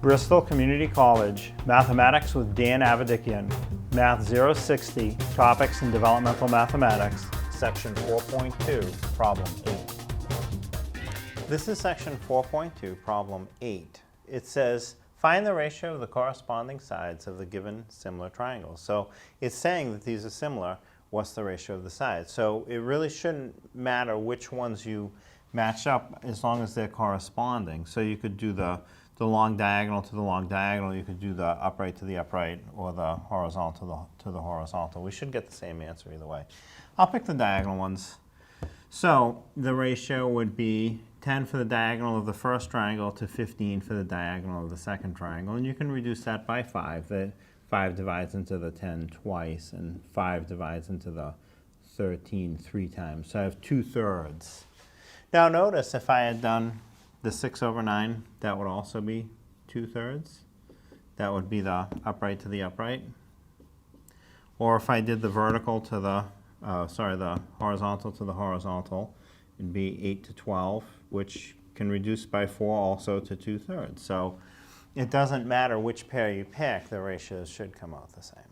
Bristol Community College, Mathematics with Dan Avedikian, Math 060, Topics in Developmental Mathematics, Section 4.2, Problem 8. This is Section 4.2, Problem 8. It says, find the ratio of the corresponding sides of the given similar triangles. So it's saying that these are similar. What's the ratio of the sides? So it really shouldn't matter which ones you match up as long as they're corresponding. So you could do the long diagonal to the long diagonal, you could do the upright to the upright, or the horizontal to the horizontal. We should get the same answer either way. I'll pick the diagonal ones. So the ratio would be 10 for the diagonal of the first triangle to 15 for the diagonal of the second triangle. And you can reduce that by 5. The 5 divides into the 10 twice, and 5 divides into the 13 3 times. So I have 2/3. Now notice if I had done the 6/9, that would also be 2/3. That would be the upright to the upright. Or if I did the vertical to the, the horizontal to the horizontal, it'd be 8 to 12, which can reduce by 4 also to 2/3. So it doesn't matter which pair you pick, the ratios should come out the same.